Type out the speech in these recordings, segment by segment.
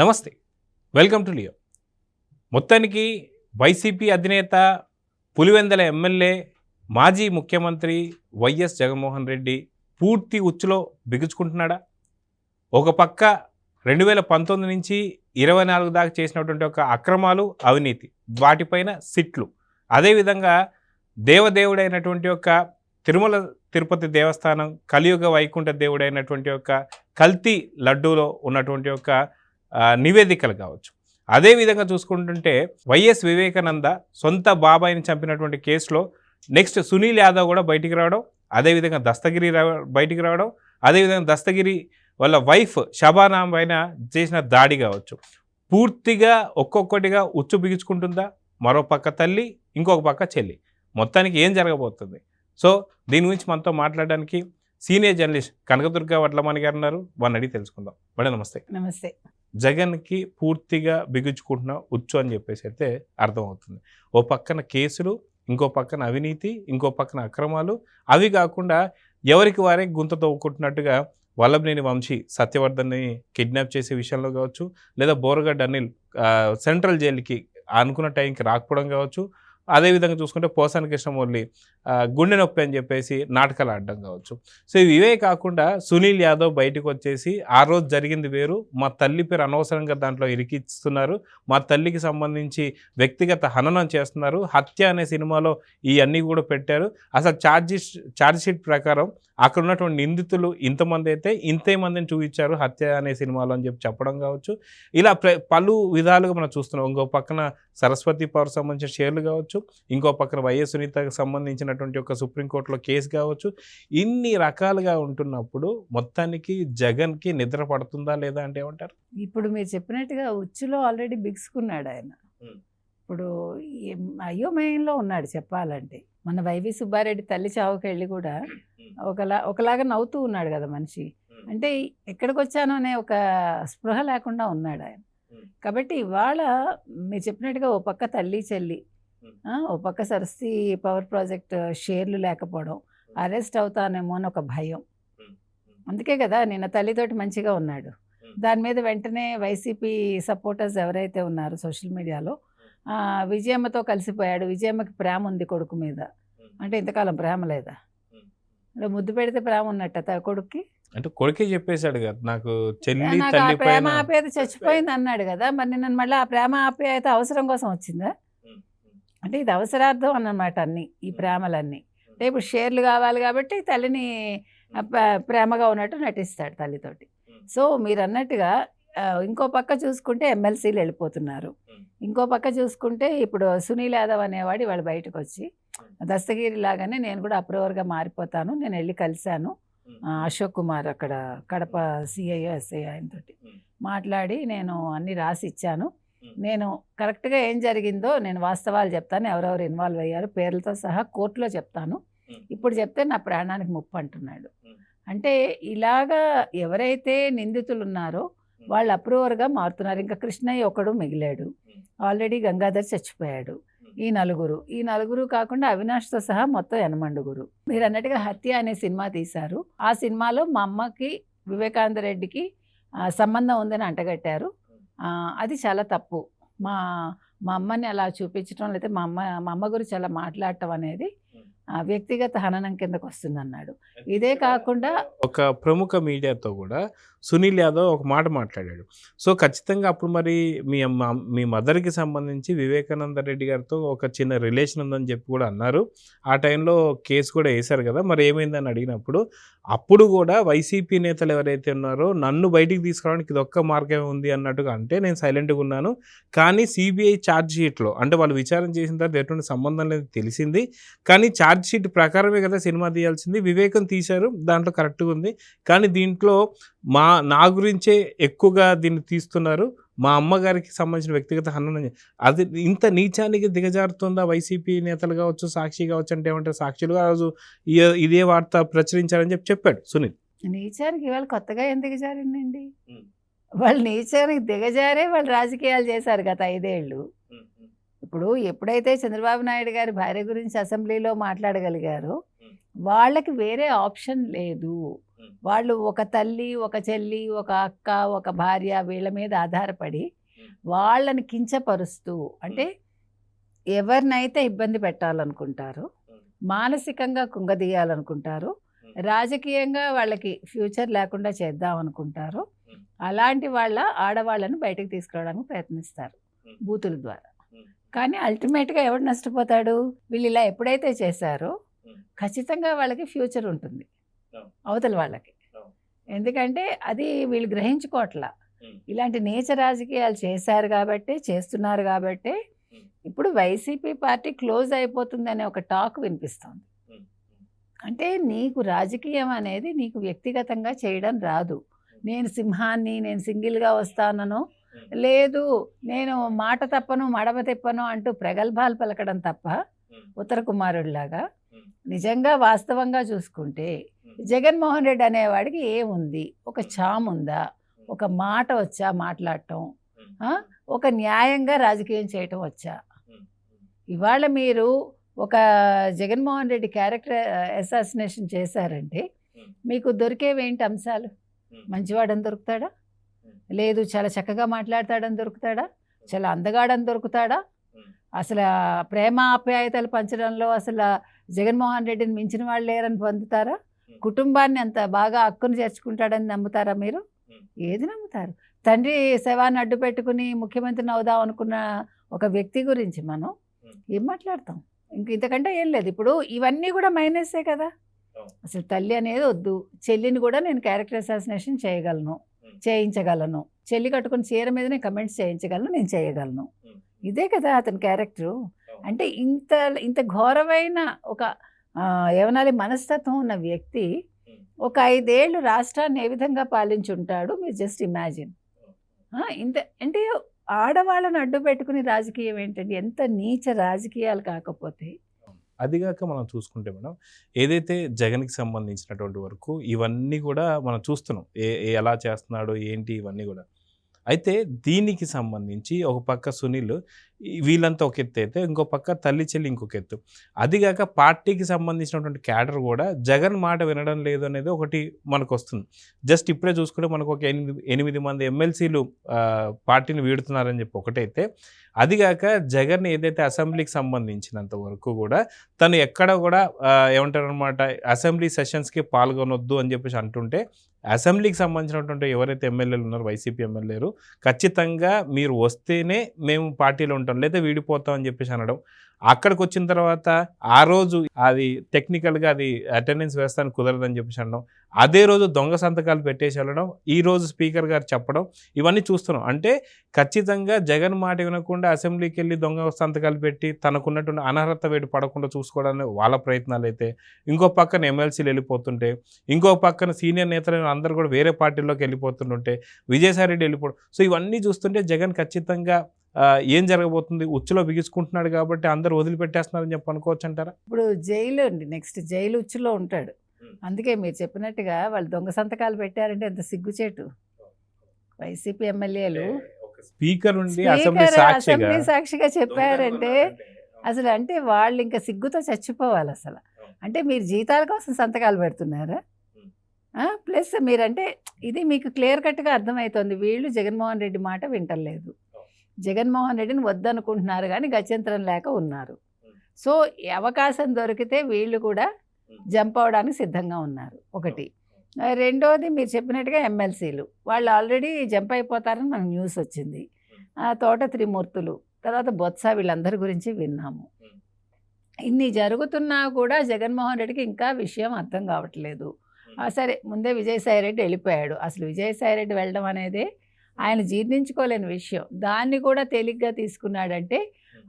నమస్తే, welcome to Leo. మొత్తానికి YCP అధినేత, పులివెందల ఎమ్మెల్యే, మాజీ ముఖ్యమంత్రి వైఎస్ జగన్మోహన్ రెడ్డి పూర్తి ఉచ్చులో బిగుచుకుంటున్నాడా? ఒక పక్క 2019 నుంచి 24 దాకా చేసినటువంటి ఒక అక్రమాలు, అవినీతి, వాటిపైన సిట్లు, అదేవిధంగా దేవదేవుడైనటువంటి యొక్క తిరుమల తిరుపతి దేవస్థానం, కలియుగ వైకుంఠ దేవుడైనటువంటి యొక్క కల్తీ లడ్డూలో ఉన్నటువంటి యొక్క నివేదికలు కావచ్చు. అదేవిధంగా చూసుకుంటుంటే వైఎస్ వివేకానంద సొంత బాబాయిని చంపినటువంటి కేసులో నెక్స్ట్ సునీల్ యాదవ్ కూడా బయటికి రావడం, అదేవిధంగా దస్తగిరి బయటికి రావడం, అదేవిధంగా దస్తగిరి వాళ్ళ వైఫ్ షబానా పైన చేసిన దాడి కావచ్చు. పూర్తిగా ఒక్కొక్కటిగా ఉచ్చు బిగించుకుంటుందా? మరో పక్క తల్లి, ఇంకొక పక్క చెల్లి. మొత్తానికి ఏం జరగబోతుంది? సో దీని గురించి మనతో మాట్లాడడానికి సీనియర్ జర్నలిస్ట్ కనకదుర్గ వడ్లమణి గారు ఉన్నారు. వారిని అడిగి తెలుసుకుందాం. మేడం నమస్తే. నమస్తే. జగన్కి పూర్తిగా బిగుచుకుంటున్న ఉచ్చు అని చెప్పేసి అయితే అర్థమవుతుంది. ఓ పక్కన కేసులు, ఇంకో పక్కన అవినీతి, ఇంకో పక్కన అక్రమాలు, అవి కాకుండా ఎవరికి వారే గుంత తవ్వుకుంటున్నట్టుగా వల్లభనేని వంశీ సత్యవర్ధన్ని కిడ్నాప్ చేసే విషయంలో కావచ్చు, లేదా బోరగడ్డ అనిల్ సెంట్రల్ జైలుకి అనుకున్న టైంకి రాకపోవడం కావచ్చు, అదేవిధంగా చూసుకుంటే పోసాని కృష్ణమురళి గుండె నొప్పి అని చెప్పేసి నాటకాలు ఆడడం కావచ్చు. సో ఇవే కాకుండా సునీల్ యాదవ్ బయటకు వచ్చేసి ఆ రోజు జరిగింది వేరు, మా తల్లి పేరు అనవసరంగా దాంట్లో ఇరికిస్తున్నారు, మా తల్లికి సంబంధించి వ్యక్తిగత హననం చేస్తున్నారు, హత్య అనే సినిమాలో ఇవన్నీ కూడా పెట్టారు. అసలు ఛార్జ్ షీట్ ప్రకారం అక్కడ ఉన్నటువంటి నిందితులు ఇంతమంది అయితే ఇంతే మందిని చూపించారు హత్య అనే సినిమాలో అని చెప్పి చెప్పడం కావచ్చు. ఇలా పలు విధాలుగా మనం చూస్తున్నాం. ఇంకో పక్కన సరస్వతి పవర్ సంబంధించిన షేర్లు కావచ్చు, ఇంకో పక్కన వైఎస్ సునీతకు సంబంధించినటువంటి ఒక సుప్రీంకోర్టులో కేసు కావచ్చు. ఇన్ని రకాలుగా ఉంటున్నప్పుడు మొత్తానికి జగన్కి నిద్ర పడుతుందా లేదా అంటే ఏమంటారు? ఇప్పుడు మీరు చెప్పినట్టుగా ఉచ్చులో ఆల్రెడీ బిగుసుకున్నాడు ఆయన. ఇప్పుడు అయోమయంలో ఉన్నాడు చెప్పాలంటే. మన వైవి సుబ్బారెడ్డి తల్లి చావుకి వెళ్ళి కూడా ఒకలాగా నవ్వుతూ ఉన్నాడు కదా మనిషి. అంటే ఎక్కడికి వచ్చాను అనే ఒక స్పృహ లేకుండా ఉన్నాడు ఆయన. కాబట్టి ఇవాళ మీరు చెప్పినట్టుగా ఓ పక్క తల్లి చెల్లి, ఓ పక్క సరస్వతి పవర్ ప్రాజెక్ట్ షేర్లు లేకపోవడం, అరెస్ట్ అవుతానేమో అని ఒక భయం. అందుకే కదా నిన్న తల్లితోటి మంచిగా ఉన్నాడు. దాని మీద వెంటనే వైసీపీ సపోర్టర్స్ ఎవరైతే ఉన్నారో సోషల్ మీడియాలో విజయమ్మతో కలిసిపోయాడు. విజయమ్మకి ప్రేమ ఉంది కొడుకు మీద. అంటే ఇంతకాలం ప్రేమ లేదా? ముద్దు పెడితే ప్రేమ ఉన్నట్ట కొడుక్కి. అంటే కొడుకే చెప్పేశాడు కదా, నాకు నాకు ప్రేమ ఆప్యాయత చచ్చిపోయింది అన్నాడు కదా. మరి నిన్న మళ్ళీ ఆ ప్రేమ ఆప్యాయత అవసరం కోసం వచ్చిందా? అంటే ఇది అవసరార్థం అన్నమాట అన్ని ఈ ప్రేమలన్నీ. అంటే ఇప్పుడు షేర్లు కావాలి కాబట్టి తల్లిని ప్రేమగా ఉన్నట్టు నటిస్తాడు తల్లితోటి. సో మీరు అన్నట్టుగా ఇంకో పక్క చూసుకుంటే ఎమ్మెల్సీలు వెళ్ళిపోతున్నారు. ఇంకో పక్క చూసుకుంటే ఇప్పుడు సునీల్ యాదవ్ అనేవాడు వాళ్ళు బయటకు వచ్చి దస్తగిరి లాగానే నేను కూడా అప్రూవర్గా మారిపోతాను, నేను వెళ్ళి కలిశాను అశోక్ కుమార్ అక్కడ కడప సిఐ ఎస్ఐ ఆయనతోటి మాట్లాడి నేను అన్నీ రాసి ఇచ్చాను, నేను కరెక్ట్గా ఏం జరిగిందో నేను వాస్తవాలు చెప్తాను, ఎవరెవరు ఇన్వాల్వ్ అయ్యారు పేర్లతో సహా కోర్టులో చెప్తాను, ఇప్పుడు చెప్తే నా ప్రాణానికి ముప్పు అంటున్నాడు. అంటే ఇలాగా ఎవరైతే నిందితులు ఉన్నారో వాళ్ళు అప్రూవర్గా మారుతున్నారు. ఇంకా కృష్ణయ్య ఒకడు మిగిలాడు, ఆల్రెడీ గంగాధర్ చచ్చిపోయాడు. ఈ నలుగురు కాకుండా అవినాష్తో సహా మొత్తం 8 మీరు అన్నట్టుగా హత్య అనే సినిమా తీశారు. ఆ సినిమాలో మా అమ్మకి వివేకానంద రెడ్డికి సంబంధం ఉందని అంటగట్టారు. అది చాలా తప్పు. మా అమ్మని అలా చూపించడం, లేకపోతే మా అమ్మ గురించి అలా మాట్లాడటం అనేది వ్యక్తిగత హననం కిందకు వస్తుంది అన్నాడు. ఇదే కాకుండా ఒక ప్రముఖ మీడియాతో కూడా సునీల్ యాదవ్ ఒక మాట మాట్లాడాడు. సో ఖచ్చితంగా అప్పుడు మరి మీ మదర్కి సంబంధించి వివేకానంద రెడ్డి గారితో ఒక చిన్న రిలేషన్ ఉందని చెప్పి కూడా అన్నారు. ఆ టైంలో కేసు కూడా వేశారు కదా, మరి ఏమైందని అడిగినప్పుడు అప్పుడు కూడా వైసీపీ నేతలు ఎవరైతే ఉన్నారో నన్ను బయటికి తీసుకురావడానికి ఇది ఒక్క మార్గమే ఉంది అన్నట్టుగా అంటే నేను సైలెంట్గా ఉన్నాను. కానీ సిబిఐ ఛార్జ్ షీట్లో అంటే వాళ్ళు విచారణ చేసిన తర్వాత ఎటువంటి సంబంధం లేదు తెలిసింది, కానీ ఛార్జ్ షీట్ ప్రకారమే కదా సినిమా తీయాల్సింది, వివేకం తీశారు, దాంట్లో కరెక్ట్గా ఉంది, కానీ దీంట్లో నా గురించే ఎక్కువగా దీన్ని తీస్తున్నారు, మా అమ్మగారికి సంబంధించిన వ్యక్తిగత హననం, అది ఇంత నీచానికి దిగజారుతుందా వైసీపీ నేతలు కావచ్చు, సాక్షి కావచ్చు అంటే ఏమంటారు? సాక్షులుగా రోజు ఇదే వార్త ప్రచురించారని చెప్పాడు సునీల్. నీచానికి ఇవాళ కొత్తగా ఏం దిగజారిందండి? వాళ్ళు నీచానికి దిగజారే వాళ్ళు రాజకీయాలు చేశారు గత 5 ఏళ్ళు. ఇప్పుడు ఎప్పుడైతే చంద్రబాబు నాయుడు గారి భార్య గురించి అసెంబ్లీలో మాట్లాడగలిగారో వాళ్ళకి వేరే ఆప్షన్ లేదు. వాళ్ళు ఒక తల్లి, ఒక చెల్లి, ఒక అక్క, ఒక భార్య వీళ్ళ మీద ఆధారపడి వాళ్ళని కించపరుస్తూ, అంటే ఎవరినైతే ఇబ్బంది పెట్టాలనుకుంటారో, మానసికంగా కుంగదీయాలనుకుంటారో, రాజకీయంగా వాళ్ళకి ఫ్యూచర్ లేకుండా చేద్దాం అనుకుంటారో, అలాంటి వాళ్ళ ఆడవాళ్ళను బయటకు తీసుకురావడానికి ప్రయత్నిస్తారు బూతుల ద్వారా. కానీ అల్టిమేట్గా ఎవడు నష్టపోతాడు? వీళ్ళు ఇలా ఎప్పుడైతే చేశారో ఖచ్చితంగా వాళ్ళకి ఫ్యూచర్ ఉంటుంది అవతల వాళ్ళకి. ఎందుకంటే అది వీళ్ళు గ్రహించుకోవట్లా. ఇలాంటి నీచ రాజకీయాలు చేశారు కాబట్టి, చేస్తున్నారు కాబట్టి ఇప్పుడు వైసీపీ పార్టీ క్లోజ్ అయిపోతుందనే ఒక టాక్ వినిపిస్తుంది. అంటే నీకు రాజకీయం అనేది నీకు వ్యక్తిగతంగా చేయడం రాదు. నేను సింహాన్ని, నేను సింగిల్గా వస్తానను, లేదు నేను మాట తప్పను మడమ తిప్పను అంటూ ప్రగల్భాలు పలకడం తప్ప ఉత్తర కుమారుడిలాగా నిజంగా వాస్తవంగా చూసుకుంటే జగన్మోహన్ రెడ్డి అనేవాడికి ఏముంది? ఒక చాముందా? ఒక మాట వచ్చా మాట్లాడటం? ఒక న్యాయంగా రాజకీయం చేయటం వచ్చా? ఇవాళ మీరు ఒక జగన్మోహన్ రెడ్డి క్యారెక్టర్ అసాసినేషన్ చేశారంటే మీకు దొరికేవేంటి అంశాలు? మంచివాడని దొరుకుతాడా? లేదు చాలా చక్కగా మాట్లాడతాడని దొరుకుతాడా? చాలా అందగాడని దొరుకుతాడా? అసలు ప్రేమ ఆప్యాయతలు పంచడంలో అసలు జగన్మోహన్ రెడ్డిని మించిన వాళ్ళు లేరని పొందుతారా? కుటుంబాన్ని అంత బాగా హక్కును చేర్చుకుంటాడని నమ్ముతారా మీరు? ఏది నమ్ముతారు? తండ్రి శవాన్ని అడ్డు పెట్టుకుని ముఖ్యమంత్రిని అవుదాం అనుకున్న ఒక వ్యక్తి గురించి మనం ఏం మాట్లాడతాం? ఇంతకంటే ఏం లేదు. ఇప్పుడు ఇవన్నీ కూడా మైనసే కదా. అసలు తల్లి అనేది వద్దు, చెల్లిని కూడా నేను క్యారెక్టర్ అసాసినేషన్ చేయించగలను, చెల్లి కట్టుకుని చీర మీదనే కమెంట్స్ చేయించగలను, నేను చేయగలను. ఇదే కదా అతని క్యారెక్టరు. అంటే ఇంత ఇంత ఘోరమైన ఒక ఏమనాలి మనస్తత్వం ఉన్న వ్యక్తి ఒక 5 ఏళ్ళు రాష్ట్రాన్ని ఏ విధంగా పాలించుంటాడు మీరు జస్ట్ ఇమాజిన్. ఇంత అంటే ఆడవాళ్ళని అడ్డు పెట్టుకుని రాజకీయం ఏంటండి? ఎంత నీచ రాజకీయాలు కాకపోతే. అదిగాక మనం చూసుకుంటే మేడం, ఏదైతే జగన్కి సంబంధించినటువంటి వరకు ఇవన్నీ కూడా మనం చూస్తున్నాం, ఎలా చేస్తున్నాడు ఏంటి ఇవన్నీ కూడా. అయితే దీనికి సంబంధించి ఒక పక్క సునీల్ వీళ్ళంతా ఒక ఎత్తు అయితే, ఇంకో పక్క తల్లి చెల్లి ఇంకొక ఎత్తు. అదిగాక పార్టీకి సంబంధించినటువంటి క్యాడర్ కూడా జగన్ మాట వినడం లేదు అనేది ఒకటి మనకు వస్తుంది. జస్ట్ ఇప్పుడే చూసుకుంటే మనకు ఒక 8 మంది ఎమ్మెల్సీలు పార్టీని వీడుతున్నారని చెప్పి ఒకటైతే, అదిగాక జగన్ ఏదైతే అసెంబ్లీకి సంబంధించినంత వరకు కూడా తను ఎక్కడ కూడా ఏమంటారు అనమాట, అసెంబ్లీ సెషన్స్కి పాల్గొనొద్దు అని చెప్పేసి అంటుంటే, అసెంబ్లీకి సంబంధించినటువంటి ఎవరైతే ఎమ్మెల్యేలు ఉన్నారో వైసీపీ ఎమ్మెల్యేలు ఖచ్చితంగా మీరు వస్తేనే మేము పార్టీలో ఉంటాం లేదా వీడిపోతాం అని చెప్పేసి అనడం. అక్కడికి వచ్చిన తర్వాత ఆ రోజు అది టెక్నికల్గా అది అటెండెన్స్ వేస్తానికి కుదరదని చెప్పేసి అనడం, అదే రోజు దొంగ సంతకాలు పెట్టేసి వెళ్ళడం, ఈ రోజు స్పీకర్ గారు చెప్పడం, ఇవన్నీ చూస్తున్నాం. అంటే ఖచ్చితంగా జగన్ మాట వినకుండా అసెంబ్లీకి వెళ్ళి దొంగ సంతకాలు పెట్టి తనకున్నటువంటి అనర్హత వేడి పడకుండా చూసుకోవడానికి వాళ్ళ ప్రయత్నాలు అయితే, ఇంకో పక్కన ఎమ్మెల్సీలు వెళ్ళిపోతుంటే, ఇంకో పక్కన సీనియర్ నేతలు అందరూ కూడా వేరే పార్టీల్లోకి వెళ్ళిపోతుంటే, విజయసాయి రెడ్డి వెళ్ళిపోవడం. సో ఇవన్నీ చూస్తుంటే జగన్ ఖచ్చితంగా ఏం జరగబోతుంది, ఉచ్చులో బిగించుకుంటున్నాడు కాబట్టి అందరూ వదిలిపెట్టేస్తున్నారని చెప్పి అనుకోవచ్చు అంటారా? ఇప్పుడు జైలు అండి, నెక్స్ట్ జైలు ఉచ్చులో ఉంటాడు. అందుకే మీరు చెప్పినట్టుగా వాళ్ళు దొంగ సంతకాలు పెట్టారంటే ఎంత సిగ్గుచేటు. వైసీపీ ఎమ్మెల్యేలు స్పీకర్ ఉండి అసెంబ్లీ సాక్షిగా చెప్పారంటే అసలు అంటే వాళ్ళు ఇంకా సిగ్గుతో చచ్చిపోవాలి అసలు. అంటే మీరు జీతాల కోసం సంతకాలు పెడుతున్నారా? ప్లస్ మీరంటే ఇది మీకు క్లియర్ కట్గా అర్థమవుతుంది, వీళ్ళు జగన్మోహన్ రెడ్డి మాట వింటలేదు, జగన్మోహన్ రెడ్డిని వద్దనుకుంటున్నారు కానీ గత్యంతరం లేక ఉన్నారు. సో అవకాశం దొరికితే వీళ్ళు కూడా జంప్ అవడానికి సిద్ధంగా ఉన్నారు ఒకటి. రెండోది మీరు చెప్పినట్టుగా ఎమ్మెల్సీలు వాళ్ళు ఆల్రెడీ జంప్ అయిపోతారని మనకు న్యూస్ వచ్చింది. తోట త్రిమూర్తులు, తర్వాత బొత్స, వీళ్ళందరి గురించి విన్నాము. ఇన్ని జరుగుతున్నా కూడా జగన్మోహన్ రెడ్డికి ఇంకా విషయం అర్థం కావట్లేదు. సరే ముందే విజయసాయి రెడ్డి వెళ్ళిపోయాడు. అసలు విజయసాయి రెడ్డి వెళ్ళడం అనేది ఆయన జీర్ణించుకోలేని విషయం. దాన్ని కూడా తేలిగ్గా తీసుకున్నాడంటే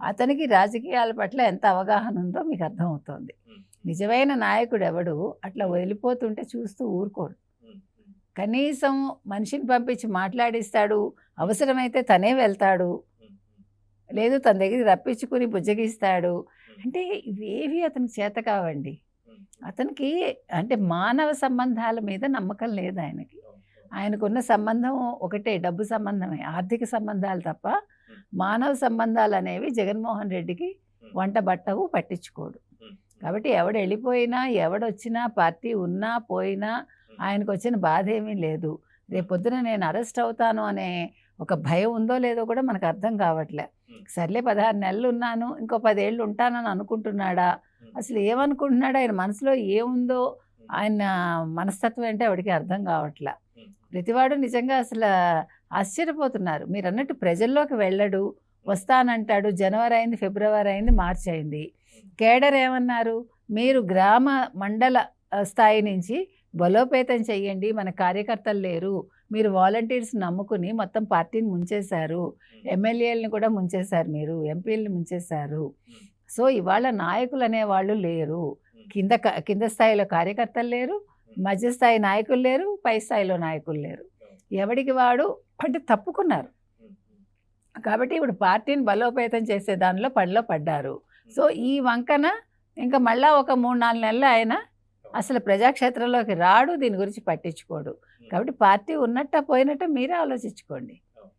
అతనికి రాజకీయాల పట్ల ఎంత అవగాహన ఉందో మీకు అర్థమవుతోంది. నిజమైన నాయకుడు ఎవడు అట్లా వెళ్ళిపోతుంటే చూస్తూ ఊరుకోడు. కనీసం మనిషిని పంపించి మాట్లాడిస్తాడు, అవసరమైతే తనే వెళ్తాడు, లేదు తన దగ్గరికి రప్పించుకుని బుజ్జగిస్తాడు. అంటే ఇవేవి అతనికి చేత కావండి. అతనికి అంటే మానవ సంబంధాల మీద నమ్మకం లేదు ఆయనకి. ఆయనకున్న సంబంధం ఒకటే, డబ్బు సంబంధమే, ఆర్థిక సంబంధాలు తప్ప మానవ సంబంధాలు అనేవి జగన్మోహన్ రెడ్డికి వంట బట్టవు, పట్టించుకోడు. కాబట్టి ఎవడు వెళ్ళిపోయినా ఎవడొచ్చినా పార్టీ ఉన్నా పోయినా ఆయనకు వచ్చిన బాధ ఏమీ లేదు. రేపొద్దున నేను అరెస్ట్ అవుతాను అనే ఒక భయం ఉందో లేదో కూడా మనకు అర్థం కావట్లే. సర్లే 16 నెలలు ఉన్నాను, ఇంకో 10 ఏళ్ళు ఉంటానని అనుకుంటున్నాడా? అసలు ఏమనుకుంటున్నాడు? ఆయన మనసులో ఏముందో, ఆయన మనస్తత్వం అంటే ఆవిడకి అర్థం కావట్లే. ప్రతివాడు నిజంగా అసలు ఆశ్చర్యపోతున్నారు. మీరు అన్నట్టు ప్రజల్లోకి వెళ్ళడు, వస్తానంటాడు. జనవరి అయింది, ఫిబ్రవరి అయింది, మార్చి అయింది. కేడర్ ఏమన్నారు? మీరు గ్రామ మండల స్థాయి నుంచి బలోపేతం చెయ్యండి, మన కార్యకర్తలు లేరు, మీరు వాలంటీర్స్ నమ్ముకుని మొత్తం పార్టీని ముంచేశారు, ఎమ్మెల్యేలను కూడా ముంచేశారు, మీరు ఎంపీలను ముంచేశారు. సో ఇవాళ నాయకులు అనేవాళ్ళు లేరు. కింద స్థాయిలో కార్యకర్తలు లేరు, మధ్యస్థాయి నాయకులు లేరు, పై స్థాయిలో నాయకులు లేరు. ఎవడికి వాడు అంటే తప్పుకున్నారు. కాబట్టి ఇప్పుడు పార్టీని బలోపేతం చేసే దానిలో పడ్డారు. సో ఈ వంకన ఇంకా మళ్ళా ఒక 3-4 నెలలు ఆయన అసలు ప్రజాక్షేత్రంలోకి రాడు, దీని గురించి పట్టించుకోడు. కాబట్టి పార్టీ ఉన్నట్ట పోయినట్ట మీరే ఆలోచించుకోండి.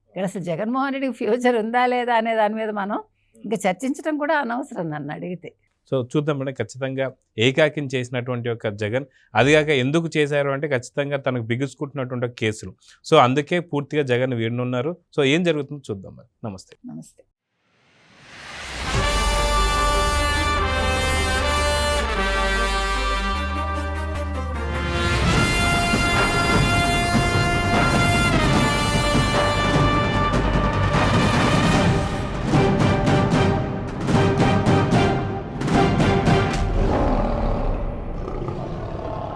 ఇక్కడ అసలు జగన్మోహన్ రెడ్డికి ఫ్యూచర్ ఉందా లేదా అనే దాని మీద మనం ఇంకా చర్చించడం కూడా అనవసరం నన్ను అడిగితే. సో చూద్దాం మేడం, ఖచ్చితంగా ఏకాకిని చేసినటువంటి ఒక జగన్, అదిగాక ఎందుకు చేశారు అంటే ఖచ్చితంగా తనకు బిగుసుకుంటున్నటువంటి కేసులు. సో అందుకే పూర్తిగా జగన్ వీడనున్నారు. సో ఏం జరుగుతుందో చూద్దాం మరి. నమస్తే. నమస్తే.